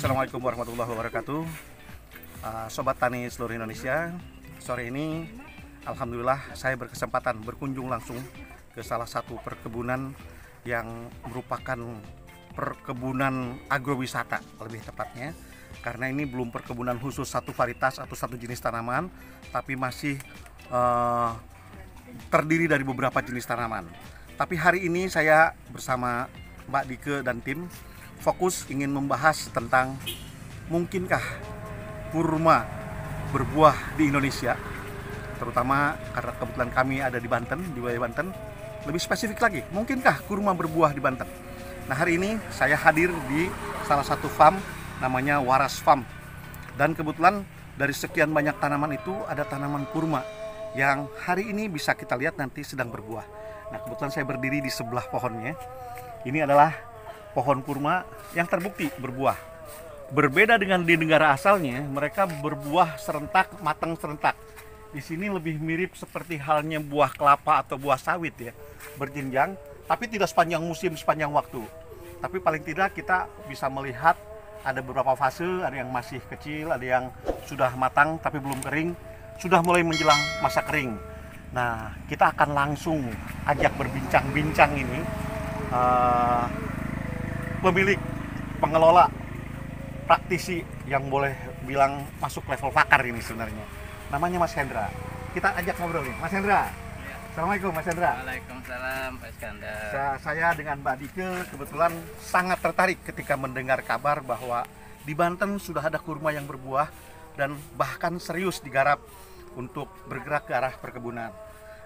Assalamualaikum warahmatullahi wabarakatuh. Sobat Tani seluruh Indonesia, sore ini alhamdulillah saya berkesempatan berkunjung langsung ke salah satu perkebunan yang merupakan perkebunan agrowisata lebih tepatnya, karena ini belum perkebunan khusus satu varietas atau satu jenis tanaman, tapi masih terdiri dari beberapa jenis tanaman. Tapi hari ini saya bersama Mbak Dike dan tim fokus ingin membahas tentang mungkinkah kurma berbuah di Indonesia, terutama karena kebetulan kami ada di Banten, di wilayah Banten. Lebih spesifik lagi, mungkinkah kurma berbuah di Banten? Nah, hari ini saya hadir di salah satu farm namanya Waras Farm, dan kebetulan dari sekian banyak tanaman itu ada tanaman kurma yang hari ini bisa kita lihat nanti sedang berbuah. Nah, kebetulan saya berdiri di sebelah pohonnya. Ini adalah pohon kurma yang terbukti berbuah. Berbeda dengan di negara asalnya, mereka berbuah serentak, matang serentak. Di sini lebih mirip seperti halnya buah kelapa atau buah sawit ya, berjenjang, tapi tidak sepanjang musim, sepanjang waktu. Tapi paling tidak kita bisa melihat ada beberapa fase, ada yang masih kecil, ada yang sudah matang tapi belum kering, sudah mulai menjelang masa kering. Nah, kita akan langsung ajak berbincang-bincang ini pemilik, pengelola, praktisi yang boleh bilang masuk level pakar ini sebenarnya. Namanya Mas Hendra. Kita ajak ngobrol nih, Mas Hendra. Ya. Assalamualaikum Mas Hendra. Waalaikumsalam Pak Iskandar. Saya dengan Mbak Dike kebetulan sangat tertarik ketika mendengar kabar bahwa di Banten sudah ada kurma yang berbuah dan bahkan serius digarap untuk bergerak ke arah perkebunan.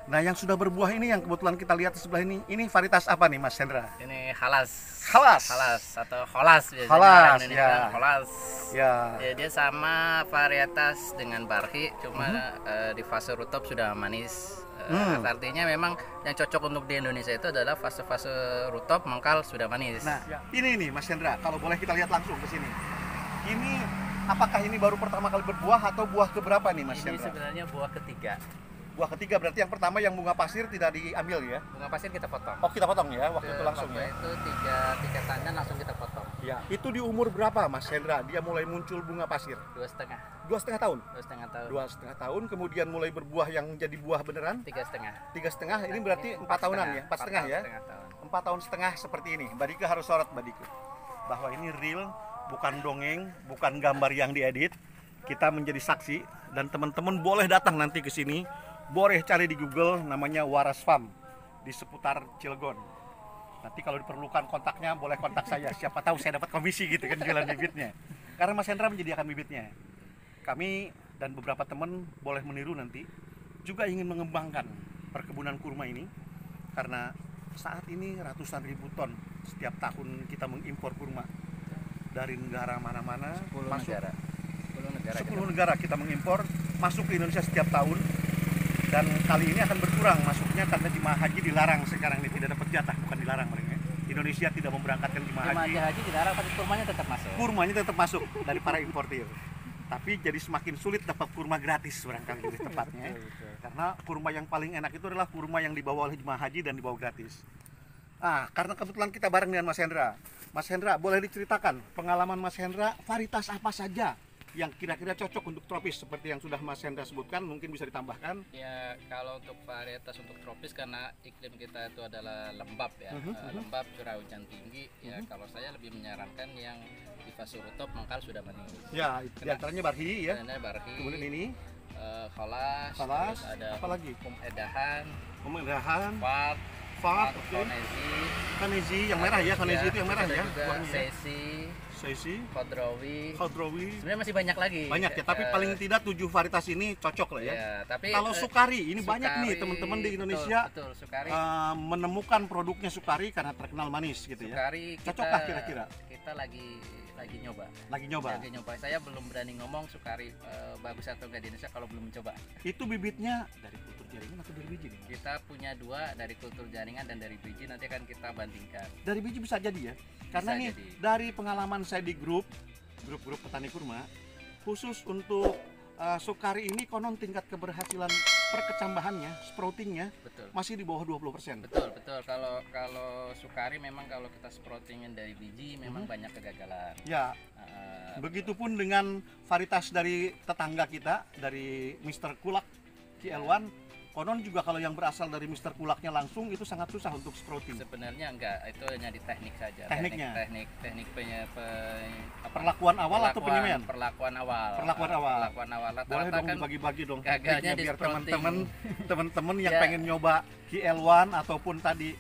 Nah, yang sudah berbuah ini yang kebetulan kita lihat di sebelah ini varietas apa nih Mas Hendra? Ini halas. Halas. Halas atau holas biasanya. Halas, orang ya. bilang holas. Ya. Ya, dia sama varietas dengan barhi, cuma di fase rutop sudah manis. Artinya memang yang cocok untuk di Indonesia itu adalah fase-fase rutop mengkal sudah manis. Nah, ini nih Mas Hendra, kalau boleh kita lihat langsung ke sini. Ini apakah ini baru pertama kali berbuah atau buah keberapa nih Mas ini Hendra? sebenarnya buah ketiga. Buah ketiga berarti yang pertama yang bunga pasir tidak diambil ya? Bunga pasir kita potong. Oh, kita potong ya waktu itu langsung ya? Itu tiga tangan langsung kita potong. Ya. Itu di umur berapa Mas Hendra dia mulai muncul bunga pasir? 2,5. 2,5 tahun? 2,5 tahun. 2,5 tahun, kemudian mulai berbuah yang jadi buah beneran? 3,5. 3,5, ini berarti 4 tahunan ya? 4,5 ya? 4 tahun setengah seperti ini. Mbak Dike harus sorot Mbak Dike, bahwa ini real, bukan dongeng, bukan gambar yang diedit. Kita menjadi saksi dan teman-teman boleh datang nanti ke sini. Boleh cari di Google, namanya Waras Farm di seputar Cilegon. Nanti kalau diperlukan kontaknya boleh kontak saya. Siapa tahu saya dapat komisi gitu kan jualan bibitnya. Karena Mas Hendra menyediakan bibitnya. Kami dan beberapa teman boleh meniru nanti. Juga ingin mengembangkan perkebunan kurma ini, karena saat ini ratusan ribu ton setiap tahun kita mengimpor kurma dari negara mana-mana. 10 masuk negara. 10 negara kita mengimpor masuk ke Indonesia setiap tahun. Dan kali ini akan berkurang masuknya karena jemaah haji dilarang sekarang ini, tidak dapat jatah, bukan dilarang mereka. Indonesia tidak memberangkatkan jemaah haji. Jemaah haji dilarang tapi kurmanya tetap masuk. Kurmanya tetap masuk dari para importir. Tapi jadi semakin sulit dapat kurma gratis barangkali lebih tepatnya. Betul. Karena kurma yang paling enak itu adalah kurma yang dibawa oleh jemaah haji dan dibawa gratis. Ah, karena kebetulan kita bareng dengan Mas Hendra. Mas Hendra, boleh diceritakan pengalaman Mas Hendra, varietas apa saja yang kira-kira cocok untuk tropis seperti yang sudah Mas Hendra sebutkan, mungkin bisa ditambahkan. Ya, kalau untuk varietas untuk tropis karena iklim kita itu adalah lembab ya. Lembab, curah hujan tinggi ya. Kalau saya lebih menyarankan yang di fase rutop mengkal sudah manis. Ya, diantaranya barhi ya. Barhi. Kemudian ini Holas, Holas, terus ada apa lagi? Edahan, Pemedahan, Fat, oke. Konezi, Kanezi yang merah ya, Kanezi itu yang merah ada ya. juga Buahnya ya. Sesi, Sesi, Kodrawi. Khadrawi. Sebenarnya masih banyak lagi. Banyak ya, tapi paling tidak 7 varietas ini cocok lah ya. Tapi Kalau Sukari, ini banyak nih Sukari, teman-teman di Indonesia betul, Sukari. menemukan produknya Sukari karena terkenal manis gitu ya. Sukari Cocokkah kira-kira? Kita lagi nyoba. Lagi nyoba. Saya belum berani ngomong Sukari bagus atau enggak di Indonesia kalau belum mencoba. Itu bibitnya dari kultur jaringan atau dari biji nih? Kita punya 2 dari kultur jaringan dan dari biji, nanti akan kita bandingkan. Dari biji bisa jadi ya. Karena Bisa nih jadi. dari pengalaman saya di grup petani kurma, khusus untuk Sukari ini konon tingkat keberhasilan perkecambahannya, sproutingnya Betul. masih di bawah 20%. Betul. Kalau Sukari memang kalau kita sproutingin dari biji memang banyak kegagalan. Ya, Begitupun dengan varietas dari tetangga kita, dari Mr. Kulak KL1. Konon juga kalau yang berasal dari Mr. Kulaknya langsung itu sangat susah untuk sprouting. Sebenarnya enggak, itu hanya di teknik saja. Tekniknya? Teknik Perlakuan awal atau penyemaian? Perlakuan awal. Perlakuan awal. Perlakuan awal. Boleh dong kan dibagi-bagi dong gagalnya tekniknya di biar sprouting. teman-teman yang Ya. pengen nyoba KL1 ataupun tadi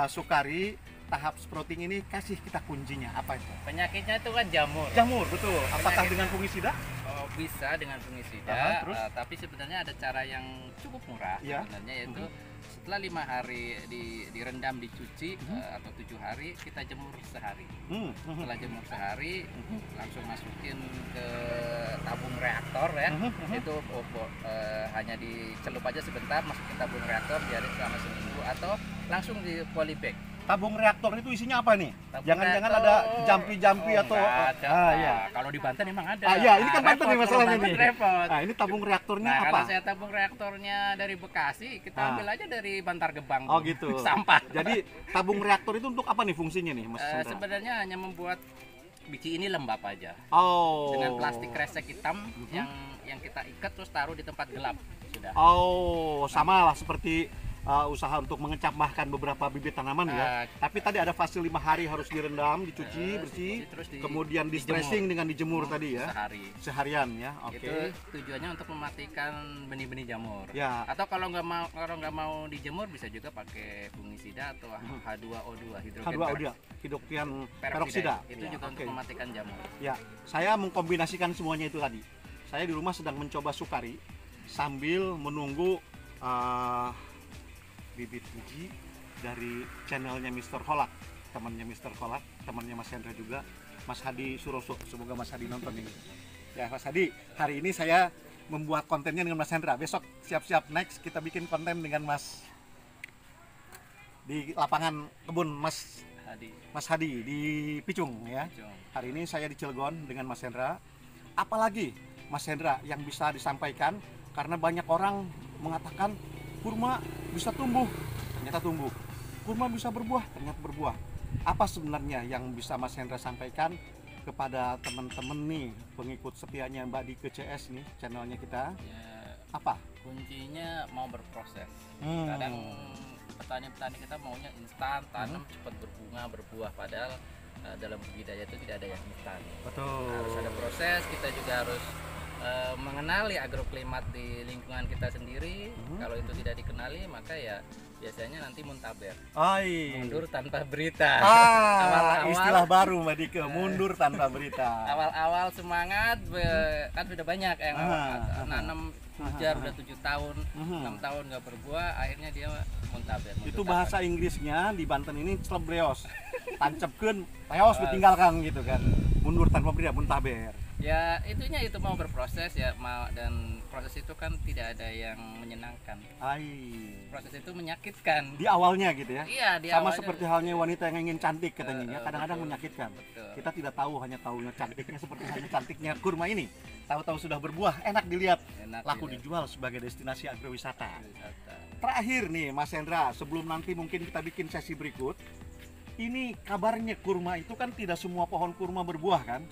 Sukari tahap sprouting ini, kasih kita kuncinya apa itu? Penyakitnya itu kan jamur. Jamur, betul. Apakah Penyakit- dengan fungisida? Oh, bisa dengan fungisida, Terus? tapi sebenarnya ada cara yang cukup murah Ya. sebenarnya, yaitu setelah 5 hari direndam, dicuci atau 7 hari kita jemur sehari. Setelah jemur sehari langsung masukin ke tabung reaktor ya. Itu hanya dicelup aja sebentar, masukin tabung reaktor, biarin selama seminggu, atau langsung di polybag. Tabung reaktor itu isinya apa nih? Tabung Jangan-jangan reaktor- ada jampi-jampi atau enggak ada. iya. Kalau di Banten emang ada. Iya, ini kan Banten repot, nih masalahnya kalau Banten nih. repot. Nah, ini tabung reaktornya Nah, apa? kalau saya tabung reaktornya dari Bekasi, kita ambil aja dari Bantar Gebang. Oh gitu. Sampah. Jadi tabung reaktor itu untuk apa nih fungsinya nih, Mas Sandra? Sebenarnya hanya membuat biji ini lembab aja. Oh. Dengan plastik kresek hitam yang kita ikat terus taruh di tempat gelap. Sudah. Oh, sama lah seperti usaha untuk mengecap bahkan beberapa bibit tanaman ya. Tapi tadi ada fase 5 hari harus direndam, dicuci bersih, terus kemudian di stressing dengan dijemur tadi ya. Sehari. Seharian ya. Oke. Itu tujuannya untuk mematikan benih-benih jamur. Ya. Atau kalau nggak mau dijemur, bisa juga pakai fungisida atau H2O2 hidrogen peroksida. Itu Ya, juga oke. untuk mematikan jamur. Ya, saya mengkombinasikan semuanya itu tadi. Saya di rumah sedang mencoba Sukari sambil menunggu bibit biji dari channelnya Mr. Holak, temannya Mr. Holak, temannya Mas Hendra juga, Mas Hadi Suroso. Semoga Mas Hadi nonton ini. Ya, Mas Hadi, hari ini saya membuat kontennya dengan Mas Hendra. Besok siap-siap next kita bikin konten dengan Mas di lapangan kebun Mas Hadi di Picung ya. Hari ini saya di Cilegon dengan Mas Hendra. Apalagi Mas Hendra yang bisa disampaikan, karena banyak orang mengatakan kurma bisa tumbuh, ternyata tumbuh. Kurma bisa berbuah, ternyata berbuah. Apa sebenarnya yang bisa Mas Hendra sampaikan kepada teman-teman nih pengikut setianya Mbak Dike CS nih, channelnya kita? Ya, Apa? kuncinya mau berproses. Kadang petani-petani kita maunya instan, tanam cepat berbunga, berbuah, padahal dalam budidaya itu tidak ada yang instan. Betul. Harus ada proses, kita juga harus mengenali agroklimat di lingkungan kita sendiri. Kalau itu tidak dikenali, maka ya biasanya nanti muntaber. Mundur tanpa berita. Awal-awal- Istilah baru Mbak Dike, mundur tanpa berita. Awal-awal semangat, kan sudah banyak yang nanam hujar udah 7 tahun, 6 tahun nggak berbuah, akhirnya dia muntaber. Itu bahasa Inggrisnya di Banten ini celebreos. Tancepkeun, teos ditinggalkan gitu kan. Mundur tanpa berita, muntaber. Ya itunya itu mau berproses ya, dan proses itu kan tidak ada yang menyenangkan. Proses itu menyakitkan. Di awalnya gitu ya. Iya, di Sama awalnya. seperti halnya wanita yang ingin cantik katanya ya, kadang-kadang betul. menyakitkan. Betul. Kita tidak tahu, hanya tahunya cantiknya seperti hanya cantiknya kurma ini. Tahu-tahu sudah berbuah, enak dilihat. Enak Laku dilihat. dijual sebagai destinasi agrowisata. Wisata. Terakhir nih Mas Hendra, sebelum nanti mungkin kita bikin sesi berikut. Ini kabarnya kurma itu kan tidak semua pohon kurma berbuah kan?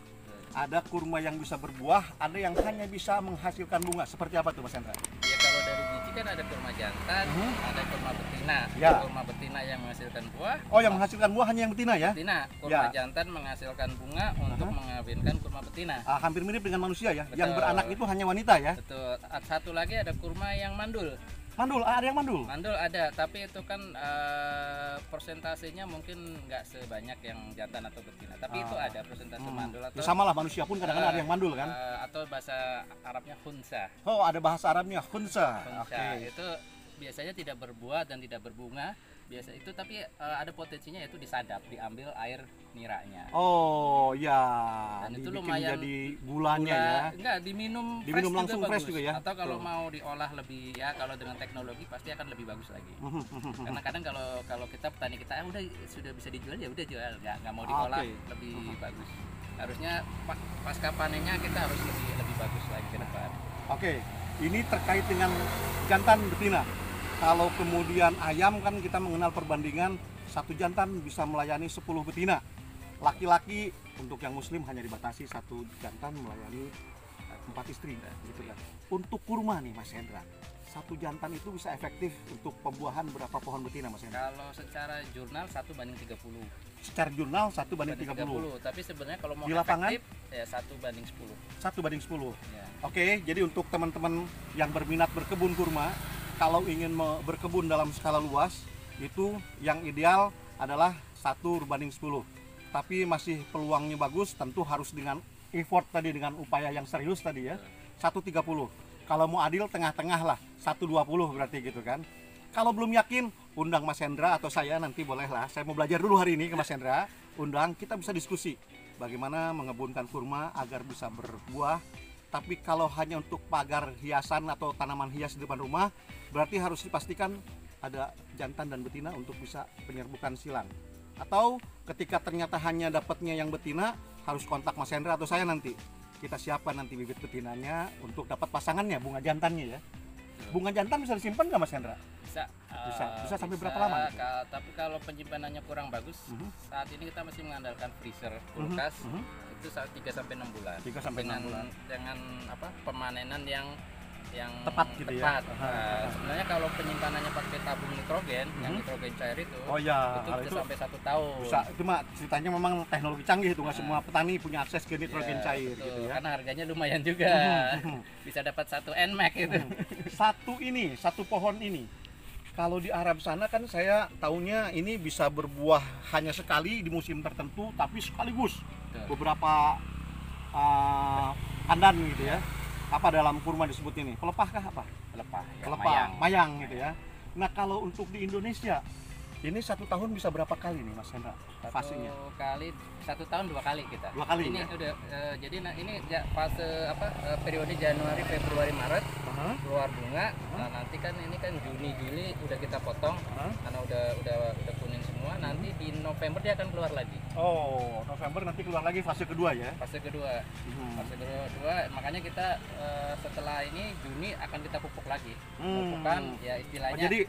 Ada kurma yang bisa berbuah, ada yang hanya bisa menghasilkan bunga. Seperti apa tuh Mas Hendra? Ya kalau dari biji kan ada kurma jantan, ada kurma betina. Ya. Kurma betina yang menghasilkan buah. Oh, yang menghasilkan buah hanya yang betina ya? Betina. Kurma Ya. jantan menghasilkan bunga untuk mengawinkan kurma betina. Hampir mirip dengan manusia ya. Yang Betul. beranak itu hanya wanita ya. Betul. Satu lagi ada kurma yang mandul. Mandul, ada yang mandul. Mandul ada, tapi itu kan persentasenya mungkin nggak sebanyak yang jantan atau betina. Tapi itu ada persentase mandul atau Ya sama lah, manusia pun kadang-kadang ada yang mandul kan. atau bahasa Arabnya khunsa. Oh, ada bahasa Arabnya khunsa. Khunsa Oke. itu biasanya tidak berbuah dan tidak berbunga. Biasa itu, tapi ada potensinya, yaitu disadap, diambil air niranya. Oh ya, Dan itu dibikin lumayan jadi gulanya ya. Enggak, diminum Diminum langsung fresh bagus. juga ya? Atau kalau Betul. mau diolah lebih, ya kalau dengan teknologi pasti akan lebih bagus lagi. Karena kadang kalau kita petani kita udah sudah bisa dijual, ya udah jual, nggak mau diolah Oke. lebih bagus. Harusnya pasca panennya kita harus lebih bagus lagi ke depan. Oke, ini terkait dengan jantan betina. Kalau kemudian ayam kan kita mengenal perbandingan satu jantan bisa melayani 10 betina. Laki-laki untuk yang muslim hanya dibatasi 1 jantan melayani 4 istri gitu kan. Untuk kurma nih Mas Hendra, 1 jantan itu bisa efektif untuk pembuahan berapa pohon betina Mas Hendra? Kalau secara jurnal 1:30. Secara jurnal 1:30. Tapi sebenarnya kalau mau Di lapangan? efektif ya 1:10. 1:10. Ya. Oke, jadi untuk teman-teman yang berminat berkebun kurma, kalau ingin berkebun dalam skala luas, itu yang ideal adalah 1:10. Tapi masih peluangnya bagus, tentu harus dengan effort tadi, dengan upaya yang serius tadi ya. 1:30. Kalau mau adil tengah-tengah lah, 1:20 berarti gitu kan. Kalau belum yakin, undang Mas Hendra atau saya nanti bolehlah. Saya mau belajar dulu hari ini ke Mas Hendra. Undang, kita bisa diskusi bagaimana mengebunkan kurma agar bisa berbuah. Tapi kalau hanya untuk pagar hiasan atau tanaman hias di depan rumah, berarti harus dipastikan ada jantan dan betina untuk bisa penyerbukan silang. Atau ketika ternyata hanya dapatnya yang betina, harus kontak Mas Hendra atau saya nanti. Kita siapkan nanti bibit betinanya untuk dapat pasangannya, bunga jantannya ya. Bunga jantan bisa disimpan nggak Mas Hendra? Bisa sampai berapa lama? Tapi kalau penyimpanannya kurang bagus, saat ini kita masih mengandalkan freezer kulkas. Itu 3-6 bulan. 3-6 bulan. Dengan pemanenan yang tepat gitu ya. Sebenarnya kalau penyimpanannya pakai tabung nitrogen, yang nitrogen cair itu, itu bisa sampai 1 tahun. Bisa, itu mah ceritanya memang teknologi canggih itu, nggak semua petani punya akses ke nitrogen cair betul. gitu ya. Karena harganya lumayan juga, bisa dapat 1 NMAX itu. Satu pohon ini, kalau di Arab sana kan saya taunya ini bisa berbuah hanya sekali di musim tertentu, tapi sekaligus beberapa pandan gitu ya. Apa dalam kurma disebut ini? Pelepah kah apa? Pelepah, mayang gitu ya. Nah kalau untuk di Indonesia, ini 1 tahun bisa berapa kali nih Mas Hendra fasenya? 1 tahun 2 kali kita. 2 kali ini ya? Udah, jadi ini fase periode Januari, Februari, Maret keluar bunga. Nah nanti kan ini kan Juni, Juli udah kita potong karena udah kuning semua. Nanti di November dia akan keluar lagi. Oh, November nanti keluar lagi fase kedua ya? Fase kedua. Fase kedua, makanya kita setelah ini Juni akan kita pupuk lagi. Pupukan ya istilahnya. Jadi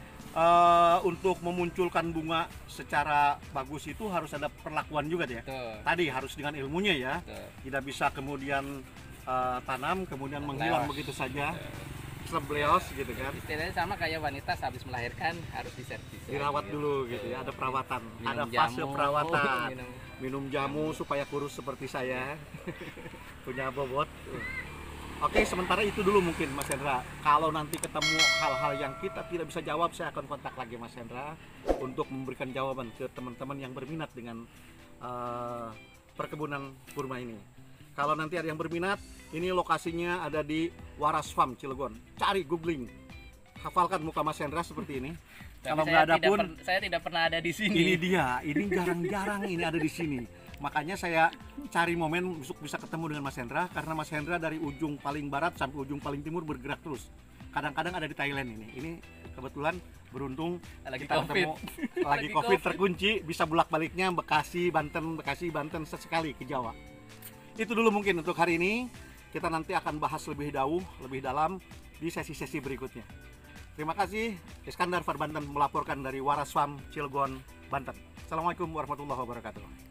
untuk memunculkan bunga secara bagus itu harus ada perlakuan juga ya. Tadi harus dengan ilmunya ya. Tidak bisa kemudian tanam kemudian menghilang begitu saja. Sebleos gitu kan. Istilahnya sama kayak wanita habis melahirkan harus diservis. Dirawat dulu gitu ya, ada perawatan, ada fase perawatan. Minum jamu supaya kurus seperti saya. Punya bobot. Oke, sementara itu dulu mungkin Mas Hendra. Kalau nanti ketemu hal-hal yang kita tidak bisa jawab, saya akan kontak lagi Mas Hendra untuk memberikan jawaban ke teman-teman yang berminat dengan perkebunan kurma ini. Kalau nanti ada yang berminat, ini lokasinya ada di Waras Farm Cilegon. Cari, googling, hafalkan muka Mas Hendra seperti ini. Kalau nggak ada pun, saya tidak pernah ada di sini. Ini dia, ini jarang-jarang ini ada di sini. Makanya saya cari momen untuk bisa ketemu dengan Mas Hendra, karena Mas Hendra dari ujung paling barat sampai ujung paling timur bergerak terus. Kadang-kadang ada di Thailand ini. Ini kebetulan beruntung kita ketemu lagi COVID terkunci, bisa bolak-baliknya Bekasi, Banten sesekali ke Jawa. Itu dulu mungkin untuk hari ini. Kita nanti akan bahas lebih dalam di sesi-sesi berikutnya. Terima kasih. Iskandar Farbanten melaporkan dari Waras Farm Cilegon, Banten. Assalamualaikum warahmatullahi wabarakatuh.